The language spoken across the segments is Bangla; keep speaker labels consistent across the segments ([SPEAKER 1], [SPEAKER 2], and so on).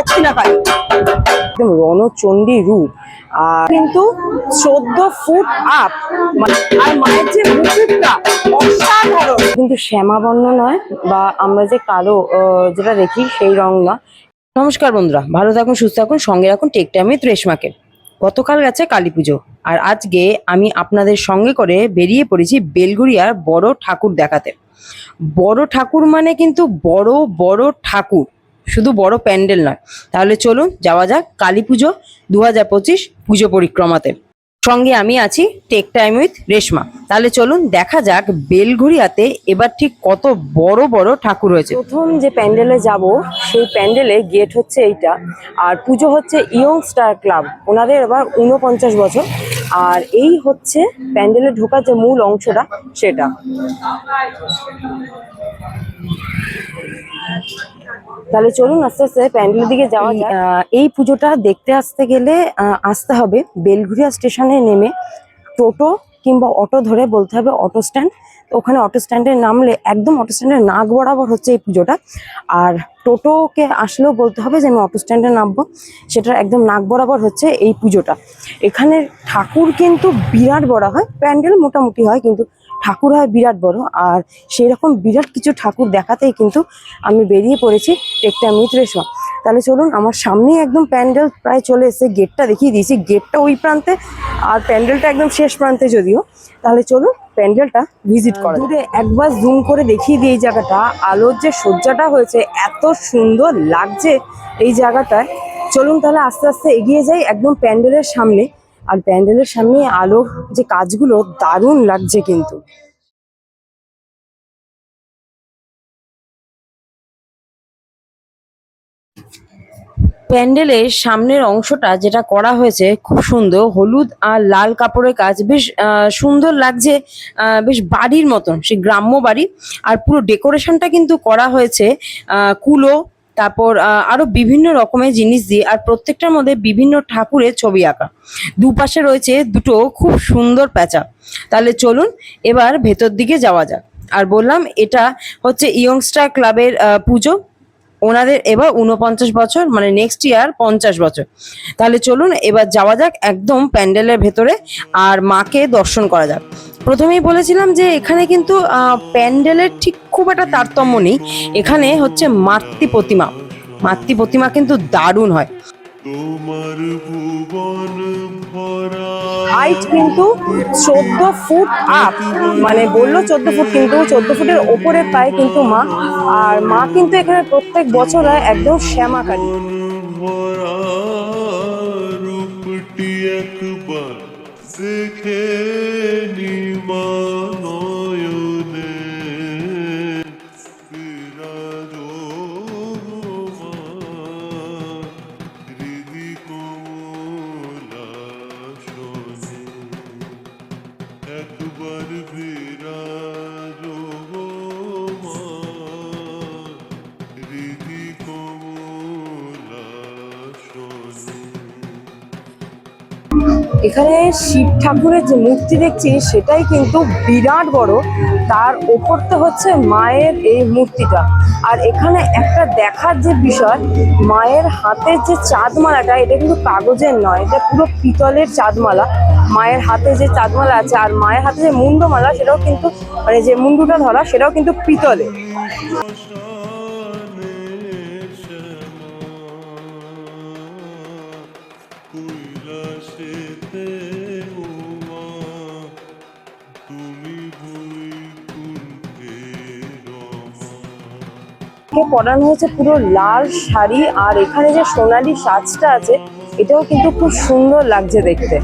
[SPEAKER 1] দক্ষিণা কালী, একদম রণচণ্ডী রূপ। আর কিন্তু 14 ফুট আপ, আর মায়ের যে মুকুটটা অসাধারণ, কিন্তু শ্যামাবর্ণ নয়, বা আমরা যে কালো যেটা দেখি সেই রং না। নমস্কার বন্ধুরা, ভালো থাকুন, সুস্থ থাকুন, সঙ্গে রাখুন টেক টাইম উইথ রেশমাকে। গতকাল গেছে কালী পুজো, আর আজকে আমি আপনাদের সঙ্গে করে বেরিয়ে পড়েছি বেলঘরিয়ার বড় ঠাকুর দেখাতে। বড় ঠাকুর মানে কিন্তু বড় বড় ঠাকুর, শুধু বড় প্যান্ডেল নয়। তাহলে চলুন যাওয়া যাক কালী পুজো 2025 পুজো পরিক্রমাতে। সঙ্গে আমি আছি টেক টাইম উইথ রেশমা। তাহলে চলুন দেখা যাক বেলঘরিয়াতে এবার ঠিক কত বড় বড় ঠাকুর হয়েছে। প্রথম যে প্যান্ডেলে যাব সেই প্যান্ডেলে গেট হচ্ছে এইটা, আর পুজো হচ্ছে ইয়ং স্টার ক্লাব, ওনাদের এবার 49 বছর। আর এই হচ্ছে প্যান্ডেলে ঢোকার যে মূল অংশটা সেটা। তাহলে চলুন আস্তে আস্তে প্যান্ডেলের দিকে যাওয়া যায়। এই পুজোটা দেখতে আসতে গেলে আসতে হবে বেলঘরিয়া স্টেশনে নেমে টোটো কিংবা অটো ধরে, বলতে হবে অটো স্ট্যান্ড। ওখানে অটো স্ট্যান্ডে নামলে একদম অটো স্ট্যান্ডের নাক বরাবর হচ্ছে এই পুজোটা। আর টোটোকে আসলেও বলতে হবে যে আমি অটো স্ট্যান্ডে নামবো, সেটা একদম নাক বরাবর হচ্ছে এই পুজোটা। এখানে ঠাকুর কিন্তু বিরাট বড় হয়, প্যান্ডেল মোটামুটি হয়, কিন্তু ঠাকুর হয় বিরাট বড়। আর সেই রকম বিরাট কিছু ঠাকুর দেখাতেই কিন্তু আমি বেরিয়ে পড়েছি টেক টাইম উইথ রেশমা। তাহলে চলুন, আমার সামনেই একদম প্যান্ডেল প্রায় চলে এসেছে, গেটটা দেখিয়ে দিয়েছি, গেটটা ওই প্রান্তে আর প্যান্ডেলটা একদম শেষ প্রান্তে যদিও। তাহলে চলুন প্যান্ডেলটা ভিজিট করা। দূরে একবার জুম করে দেখিয়ে দিই এই জায়গাটা, আলোর যে সজ্জাটা হয়েছে এত সুন্দর লাগছে এই জায়গাটায়। চলুন তাহলে আস্তে আস্তে এগিয়ে যাই একদম প্যান্ডেলের সামনে। আর প্যান্ডেলের সামনে আলোর যে কাজগুলো দারুণ লাগছে কিন্তু। প্যান্ডেলের সামনের অংশটা যেটা করা হয়েছে খুব সুন্দর, হলুদ আর লাল কাপড়ের কাজ, বেশ সুন্দর লাগছে, বেশ বাড়ির মতন, সে গ্রাম্য বাড়ি। আর পুরো ডেকোরেশনটা কিন্তু করা হয়েছে কুলো, তারপর আরো বিভিন্ন রকমের জিনিস দিয়ে, আর প্রত্যেকটার মধ্যে বিভিন্ন ঠাকুরের ছবি আঁকা। দুপাশে রয়েছে দুটো খুব সুন্দর প্যাঁচা। তাহলে চলুন এবার ভেতর দিকে যাওয়া যাক। আর বললাম এটা হচ্ছে ইয়ংস্টার ক্লাবের পুজো, ওনাদের এবার 49 বছর, মানে নেক্সট ইয়ার 50 বছর। তাহলে চলুন এবার যাওয়া যাক একদম প্যান্ডেলের ভেতরে, আর মাকে দর্শন করা যাক। প্রথমেই বলেছিলাম যে এখানে কিন্তু প্যান্ডেলের ঠিক খুব একটা তারতম্য নেই, এখানে হচ্ছে মাতৃ প্রতিমা। মাতৃ প্রতিমা কিন্তু দারুণ হয়। হাইট কিন্তু 14 ফুট আপ, মানে বললো 14 ফুট, কিন্তু 14 ফুটের ওপরে পায় কিন্তু মা। আর মা কিন্তু এখানে প্রত্যেক বছর হয় একদম শ্যামাকালী। এখানে শিব ঠাকুরের যে মূর্তি দেখছি সেটাই কিন্তু বিরাট বড়, তার ওপরতে হচ্ছে মায়ের এই মূর্তিটা। আর এখানে একটা দেখার যে বিষয়, মায়ের হাতের যে চাঁদমালাটা, এটা কিন্তু কাগজের নয়, এটা পুরো পিতলের চাঁদমালা। মায়ের হাতে যে চাঁদমালা আছে, আর মায়ের হাতে যে মুন্ডমালা, সেটাও কিন্তু মানে যে মুন্ডুটা ধরা সেটাও কিন্তু পিতলের। পরানো হয়েছে পুরো লাল শাড়ি, আর এখানে যে সোনালি সাজটা আছে এটাও কিন্তু খুব সুন্দর লাগছে দেখতে।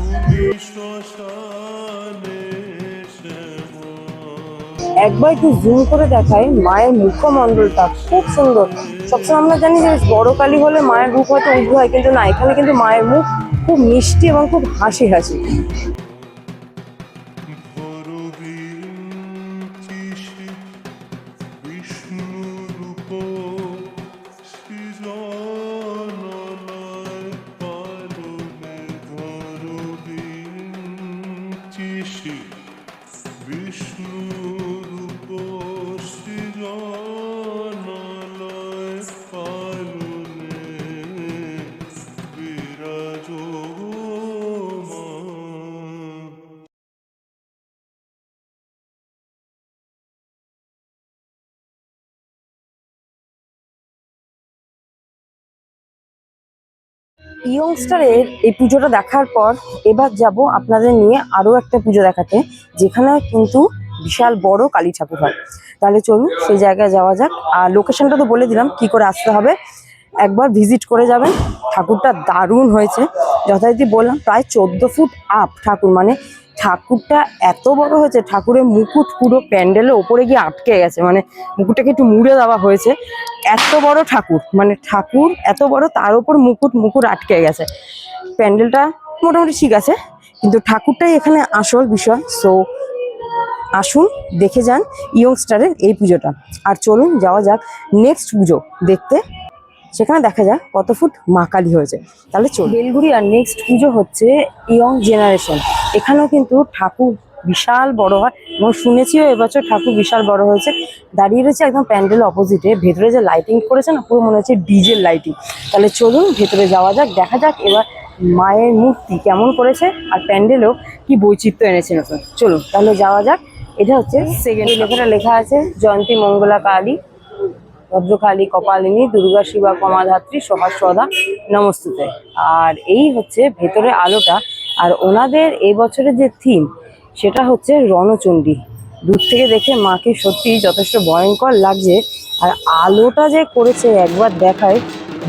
[SPEAKER 1] একবার একটু জুম করে দেখায় মায়ের মুখমণ্ডলটা খুব সুন্দর। সবসময় আমরা জানি যে বড় কালী হলে মায়ের মুখ হয়তো উগ্র হয়, কিন্তু না, এখানে কিন্তু মায়ের মুখ খুব মিষ্টি এবং খুব হাসি হাসি। ইয়ংস্টারের এই পুজোটা দেখার পর এবার যাব আপনাদের নিয়ে আরো একটা পুজো দেখাতে, যেখানে কিন্তু বিশাল বড় কালী ঠাকুর হয়। তাহলে চলুন সেই জায়গায় যাওয়া যাক। আর লোকেশনটা তো বলে দিলাম কি করে আসতে হবে, একবার ভিজিট করে যাবেন। ঠাকুরটা দারুণ হয়েছে, যথারীতি বললাম প্রায় 14 ফুট আপ ঠাকুর, মানে ঠাকুরটা এত বড় হয়েছে, ঠাকুরের মুকুট পুরো প্যান্ডেলের ওপরে গিয়ে আটকে গেছে, মানে মুকুটটাকে একটু মুড়ে দেওয়া হয়েছে। এত বড় ঠাকুর, মানে ঠাকুর এত বড়, তার উপর মুকুট আটকে গেছে। প্যান্ডেলটা মোটামুটি ঠিক আছে, কিন্তু ঠাকুরটাই এখানে আসল বিষয়। সো আসুন দেখে যান ইয়ংস্টারের এই পুজোটা। আর চলুন যাওয়া যাক নেক্সট পুজো দেখতে, সেখানে দেখা যাক কত ফুট মা কালী হয়েছে। তাহলে চল বেলগুড়ি। আর নেক্সট পুজো হচ্ছে ইয়ং জেনারেশন। এখানেও কিন্তু ঠাকুর বিশাল বড় হয়, এবং শুনেছিও এবছর ঠাকুর বিশাল বড় হয়েছে। দাঁড়িয়ে রয়েছে একদম প্যান্ডেল অপোজিটে, ভেতরে যে লাইটিং করেছে না, পুরো মনে হচ্ছে ডিজেল লাইটিং। তাহলে চলুন ভেতরে যাওয়া যাক, দেখা যাক এবার মায়ের মূর্তি কেমন করেছে আর প্যান্ডেলেও কি বৈচিত্র্য এনেছে নতুন। চলুন তাহলে যাওয়া যাক। এটা হচ্ছে সেকেন্ড, লেখাটা লেখা আছে জয়ন্তী মঙ্গলা কালী, ভদ্রকালী, কপালিনী, দুর্গা, শিবা, কমাধাত্রী, সহস্রদা নমস্তুতে। আর এই হচ্ছে ভেতরে আলোটা। আর ওনাদের এই বছরের যে থিম সেটা হচ্ছে রণচণ্ডী। দূর থেকে দেখে মাকে সত্যি যথেষ্ট ভয়ঙ্কর লাগছে, আর আলোটা যে করেছে একবার দেখায়,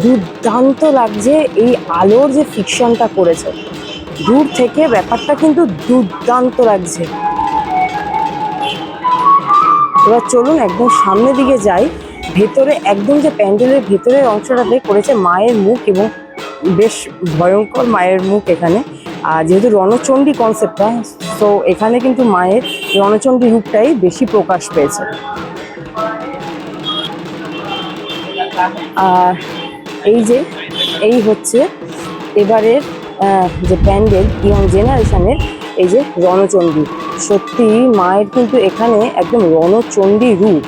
[SPEAKER 1] দুর্দান্ত লাগছে। এই আলোর যে ফিকশনটা করেছে দূর থেকে, ব্যাপারটা কিন্তু দুর্দান্ত লাগছে। এবার চলুন একদম সামনের দিকে যাই। ভেতরে একদম যে প্যান্ডেলের ভেতরের অংশটাতে করেছে মায়ের মুখ, এবং বেশ ভয়ঙ্কর মায়ের মুখ এখানে। আর যেহেতু রণচণ্ডী কনসেপ্টটা, তো এখানে কিন্তু মায়ের রণচণ্ডী রূপটাই বেশি প্রকাশ পেয়েছে। আর এই হচ্ছে এবারের যে প্যান্ডেল ইয়ং জেনারেশনের, এই যে রণচণ্ডী। সত্যি মায়ের কিন্তু এখানে একদম রণচণ্ডী রূপ।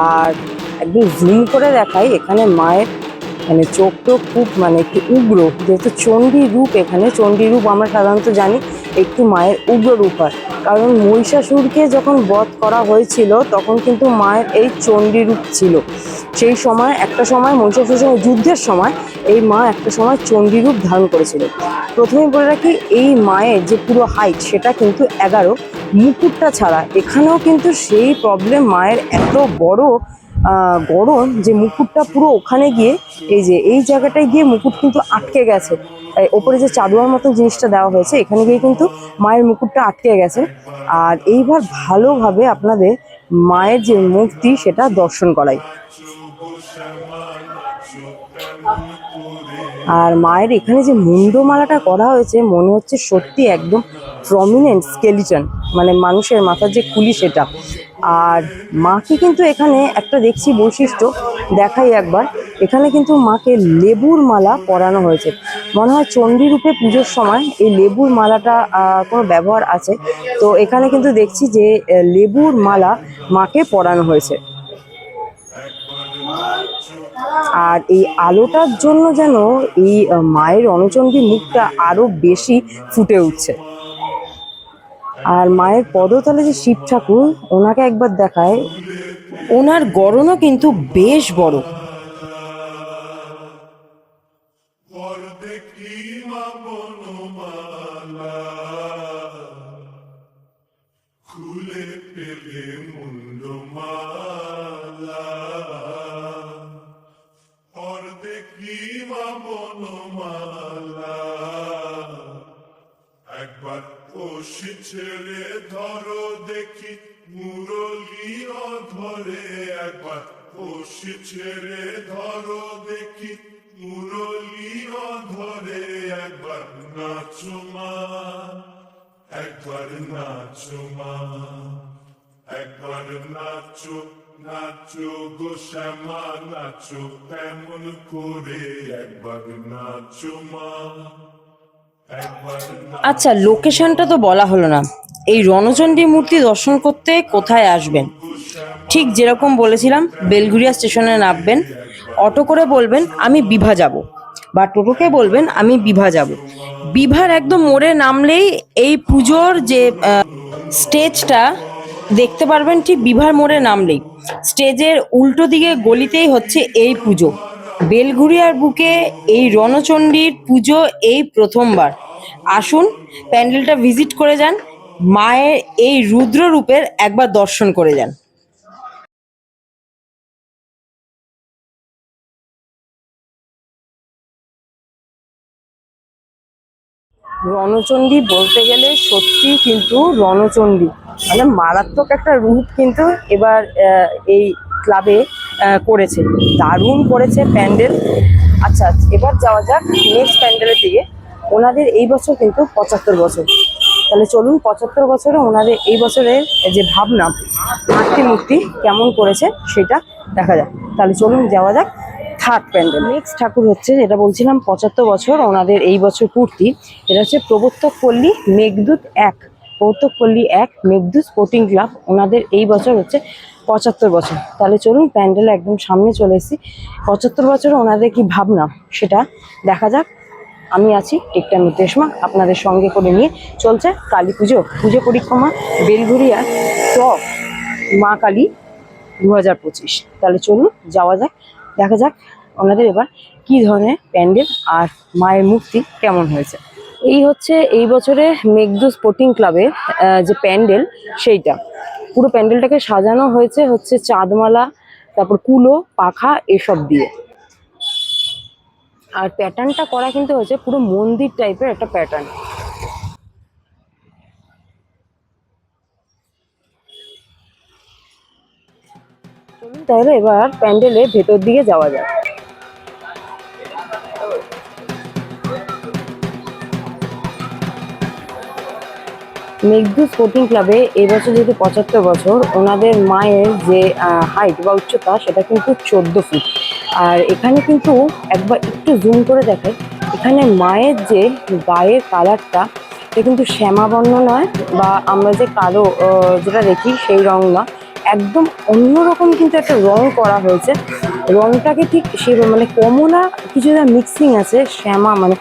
[SPEAKER 1] আর একদম জুম করে দেখাই, এখানে মায়ের মানে চোখটা খুব মানে একটু উগ্র, যেহেতু চণ্ডী রূপ। এখানে চণ্ডী রূপ আমরা সাধারণত জানি একটু মায়ের উগ্র রূপ হয়, কারণ মহিষাসুরকে যখন বধ করা হয়েছিল তখন কিন্তু মায়ের এই চণ্ডী রূপ ছিল। সেই সময় একটা সময় মহিষাসুরের সঙ্গে যুদ্ধের সময় এই মা একটা সময় চণ্ডী রূপ ধারণ করেছিল। প্রথমেই বলে রাখি, এই মায়ের যে পুরো হাইট সেটা কিন্তু 11, মুকুটটা ছাড়া। এখানেও কিন্তু সেই প্রবলেম, মায়ের এত বড় গরম যে মুকুটটা পুরো ওখানে গিয়ে, এই যে এই জায়গাটায় গিয়ে মুকুট কিন্তু আটকে গেছে। ওপরে যে চাদুয়ার মতো জিনিসটা দেওয়া হয়েছে, এখানে গিয়ে কিন্তু মায়ের মুকুটটা আটকে গেছে। আর এইবার ভালোভাবে আপনাদের মায়ের যে মূর্তি সেটা দর্শন করাই। আর মায়ের এখানে যে মুন্ডমালাটা করা হয়েছে, মনে হচ্ছে সত্যি একদম প্রমিনেন্ট স্কেলিটন, মানে মানুষের মাথার যে খুলি সেটা। আর মাকে কিন্তু এখানে একটা দেখছি বৈশিষ্ট্য, দেখাই একবার। এখানে কিন্তু মাকে লেবুর মালা পরানো হয়েছে। মনে হয় চণ্ডী রূপে পুজোর সময় এই লেবুর মালাটা কোনো ব্যবহার আছে। তো এখানে কিন্তু দেখছি যে লেবুর মালা মাকে পরানো হয়েছে। আর এই আলোটার জন্য যেন এই মায়ের রণচণ্ডী মুখটা আরো বেশি ফুটে উঠছে। আর মায়ের পদতলে যে শিব ঠাকুর, ওনাকে একবার দেখায়, ওনার গড়নও কিন্তু বেশ বড়।
[SPEAKER 2] একবার কষি ছেড়ে ধরো দেখি মুরলি ধরে, একবার কষি ছেড়ে ধরো দেখি মুরলি ধরে, একবার নাচো মা, একবার নাচো মা, একবার নাচো নাচো গো শ্যামা নাচো, তেমন করে একবার নাচো মা।
[SPEAKER 1] আচ্ছা, লোকেশনটা তো বলা হলো না। এই রণচণ্ডী মূর্তি দর্শন করতে কোথায় আসবেন? ঠিক যেরকম বলেছিলাম, বেলঘুরিয়া স্টেশনে নামবেন, অটো করে বলবেন আমি বিভা যাব, বা টোটোকে বলবেন আমি বিভা যাব। বিভার একদম মোড়ে নামলেই এই পুজোর যে স্টেজটা দেখতে পারবেন। ঠিক বিভার মোড়ে নামলেই স্টেজের উল্টো দিকে গলিতেই হচ্ছে এই পুজো। বেলঘুরিয়ার বুকে এই রণচণ্ডীর পুজো এই প্রথমবার। আসুন প্যান্ডেলটা ভিজিট করে যান, মায়ের এই রুদ্র রূপের একবার দর্শন করে যান। রণচণ্ডী বলতে গেলে সত্যি কিন্তু রণচণ্ডী মানে মারাত্মক একটা রূপ কিন্তু এবার এই ক্লাবে করেছে, দারুণ করেছে প্যান্ডেল। আচ্ছা এবার যাওয়া যাক নেক্সট প্যান্ডেলের দিকে। ওনাদের এই বছর কিন্তু 75 বছর, তাহলে চলুন 75 বছরে ওনাদের এই বছরের যে ভাবনা মূর্তি কেমন করেছে সেটা দেখা যাক। তাহলে চলুন যাওয়া যাক থার্ড প্যান্ডেল। নেক্সট ঠাকুর হচ্ছে, যেটা বলছিলাম 75 বছর ওনাদের এই বছর পূর্তি। এটা হচ্ছে প্রবর্তক পল্লী মেঘদূত 1, প্রবর্তক পল্লী 1 মেঘদূত স্পোর্টিং ক্লাব। ওনাদের এই বছর হচ্ছে 75 বছর। তাহলে চলুন প্যান্ডেলে একদম সামনে চলে এসেছি। 75 বছরে ওনাদের কি ভাবনা সেটা দেখা যাক। আমি আছি টেকটাইম রেশমা, আপনাদের সঙ্গে করে নিয়ে চলছে কালী পুজো পরিক্রমা বেলঘুরিয়া টপ মা কালী 2025। তাহলে চলুন যাওয়া যাক, দেখা যাক ওনাদের এবার কি ধরনের প্যান্ডেল আর মায়ের মূর্তি কেমন হয়েছে। এই হচ্ছে এই বছরে মেঘদূত স্পোর্টিং ক্লাবের যে প্যান্ডেল সেইটা। পুরো প্যান্ডেলটাকে সাজানো হচ্ছে চাঁদমালা, তারপর কুলো পাখা এসব দিয়ে। আর প্যাটার্নটা করা কিন্তু হচ্ছে পুরো মন্দির টাইপের একটা প্যাটার্ন। চলুন তাহলে এবার প্যান্ডেলের ভেতর দিকে যাওয়া যায়। মেঘদূত স্পোর্টিং ক্লাবে এবছর যেহেতু 75 বছর, ওনাদের মায়ের যে হাইট বা উচ্চতা সেটা কিন্তু 14 ফিট। আর এখানে কিন্তু একবার একটু জুম করে দেখে, এখানে মায়ের যে গায়ের কালারটা এটা কিন্তু শ্যামা বর্ণ নয়, বা আমরা যে কালো যেটা দেখি সেই রং না, একদম অন্যরকম কিন্তু একটা রং করা হয়েছে। রংটাকে ঠিক সে মানে কমলা কিছুটা মিক্সিং আছে, শ্যামা মানে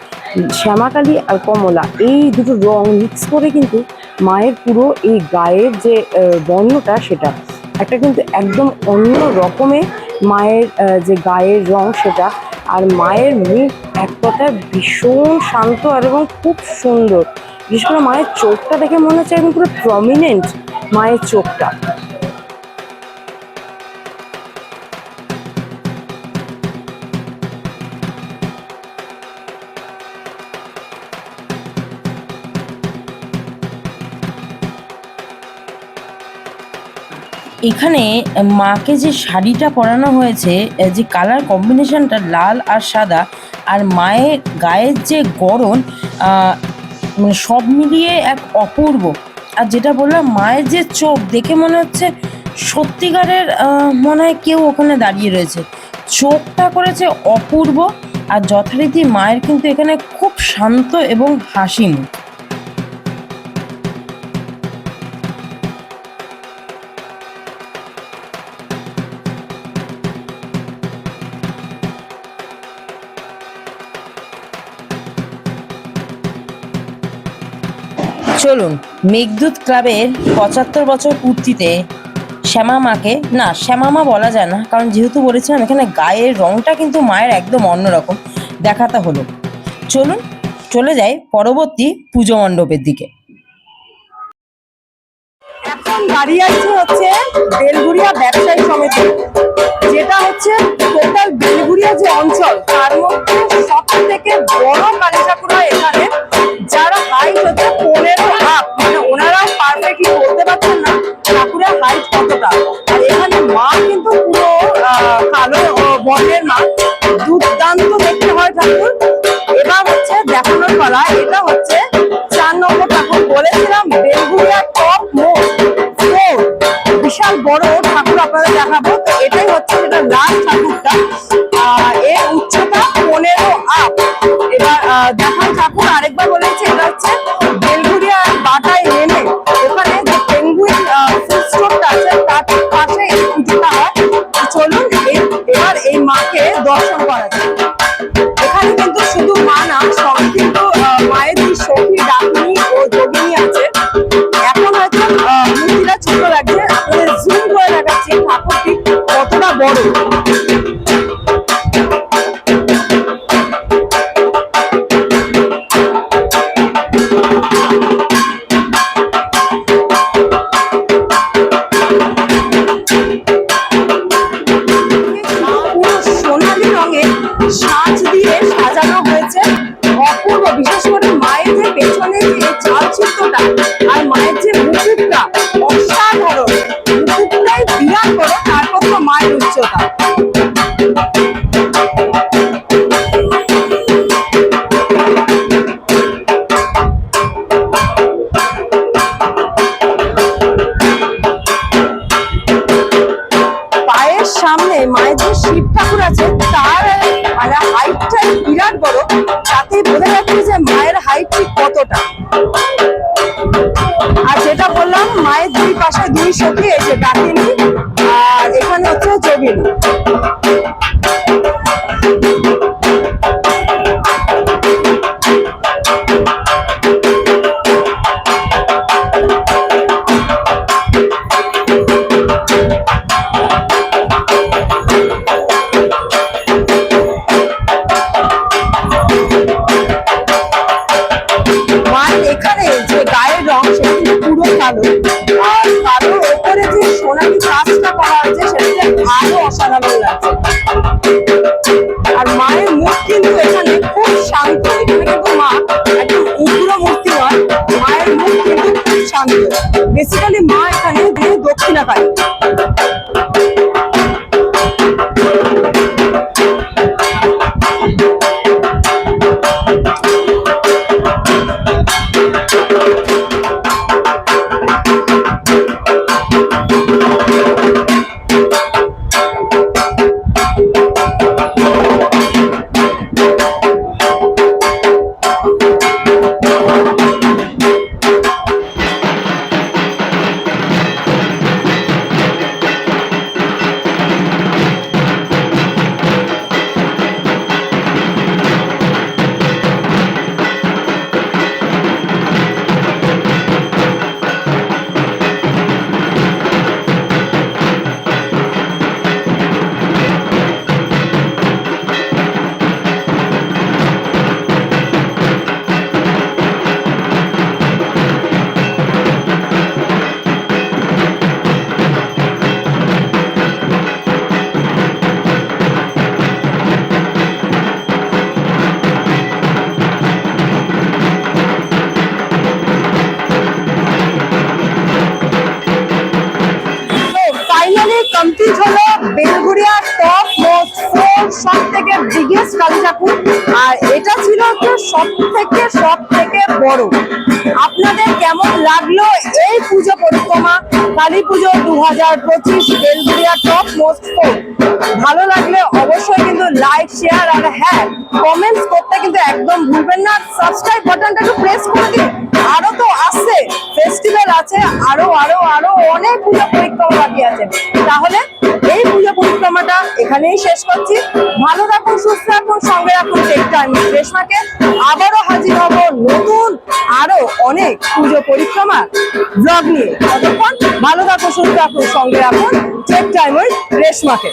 [SPEAKER 1] শ্যামাকালী আর কমলা এই দুটো রং মিক্স করে কিন্তু মায়ের পুরো এই গায়ের যে বর্ণটা সেটা একটা কিন্তু একদম অন্য রকমের মায়ের যে গায়ের রং সেটা। আর মায়ের মুখ এক কথায় ভীষণ শান্ত আর এবং খুব সুন্দর। বিশেষ করে মায়ের চোখটা দেখে মনে হচ্ছে একদম পুরো প্রমিনেন্ট মায়ের চোখটা। এখানে মাকে যে শাড়িটা পরানো হয়েছে, যে কালার কম্বিনেশনটা লাল আর সাদা, আর মায়ের গায়ের যে গড়ন, মানে সব মিলিয়ে এক অপূর্ব। আর যেটা বললাম মায়ের যে চোখ দেখে মনে হচ্ছে সত্যিকারের মনে হয় কেউ ওখানে দাঁড়িয়ে রয়েছে। চোখটা করেছে অপূর্ব। আর যথারীতি মায়ের কিন্তু এখানে খুব শান্ত এবং হাসি মুখ। চলুন মেঘদূত ক্লাবের 75 বছর পূর্তিতে শ্যামা মাকে, না শ্যামা মা বলা যায় না, কারণ যেহেতু বলেছিলাম এখানে গায়ের রংটা কিন্তু মায়ের একদম অন্যরকম দেখাতে হলো। চলুন চলে যাই পরবর্তী পুজো মণ্ডপের দিকে। এখন দাঁড়িয়ে আছে হচ্ছে বেলঘুরিয়া ব্যবসায়ী সমিতি, যেটা হচ্ছে টোটাল বেলঘুরিয়া যে অঞ্চল তার মধ্যে সব থেকে বড় কালী ঠাকুর হয় এখানে, যার হাইট হচ্ছে 15 হাত। মানে ওনারাও পারফেক্টলি বলতে পারছেন না ঠাকুরের হাইট কতটা। আর এখানে মা কিন্তু পুরো কালো বর্ণের মা, দুর্দান্ত দেখতে হয় ঠাকুর। এবার হচ্ছে দেখানোর পালা, এটা হচ্ছে 4 নম্বর ঠাকুর। বলেছিলাম বেলঘুরিয়া টপ মোস্ট বিশাল বড় ঠাকুর আপনাদের দেখাবো। তো এটাই হচ্ছে যেটা লাস্ট ঠাকুরটা, এর উচ্চতা 15 আপ। এবার দেখান ঠাকুর আরেকবার বলেছে, এটা হচ্ছে বেলঘুরিয়া বাটায় নেমে ওখানে যে পেঙ্গুইন ফুড স্টোরটা আছে তার পাশে এই পুজোটা হয়। চলুন এবার এই মাকে দর্শন করা যায়। এখানে কিন্তু শুধু মা না, সব কিন্তু মায়ের যে সখী ডাকিনী ও যোগিনী আছে। এখন হয়তো মূর্তিটা ছোট লাগছে, আপনাদের জুম করে দেখাচ্ছি ঠাকুরটি কতটা বড়। তাতেই বোঝা যাচ্ছে যে মায়ের হাইট ঠিক কতটা। আর যেটা বললাম, মায়ের দুই পাশে দুই সখী, এই যে ডাকিনী আর এখানে হচ্ছে যোগিনী। মায়ের এখানে যে গায়ের রং সেটা কিন্তু পুরো কালো, আর কালোর ওপরে যে সোনালি কাজটা করা হয়েছে সেটা আরো অসাধারণ লাগছে। আর মায়ের মুখ কিন্তু এখানে খুব শান্ত, এখানে কিন্তু মা একদম উগ্র মূর্তি নয়, মায়ের মুখ কিন্তু খুব শান্ত। বেসিক্যালি মা এখানে দক্ষিণাকালী। কমপ্লিট হলো বেলঘরিয়া টপ মোস্ট 4 সব থেকে বিগেস্ট কালী ঠাকুর। আর এটা ছিল সব থেকে বড়। আপনাদের কেমন লাগলো এই পুজো পরিক্রমা কালী পুজো 2025 বেলঘরিয়া টপ মোস্ট 4? ভালো লাগলে অবশ্যই কিন্তু লাইক, শেয়ার আর হ্যাঁ কমেন্টস করতে কিন্তু একদম ভুলবেন না। সাবস্ক্রাইব বাটনটা একটু প্রেস করে দিন। আরো তো আসছে, ফেস্টিভ্যাল আছে, আরো আরো আরো অনেক পুজো পরিক্রমা বাকি আছে। তাহলে এই পুজো পরিক্রমাটা এখানেই শেষ করছি। ভালো থাকুন, সুস্থ থাকুন, সঙ্গে রাখুন টেক টাইম রেশমাকে। আবারও হাজির হব নতুন আরো অনেক পুজো পরিক্রমা ব্লগ নিয়ে। ততক্ষণ ভালো থাকুন, সুস্থ থাকুন, সঙ্গে রাখুন টেক টাইম রেশমাকে।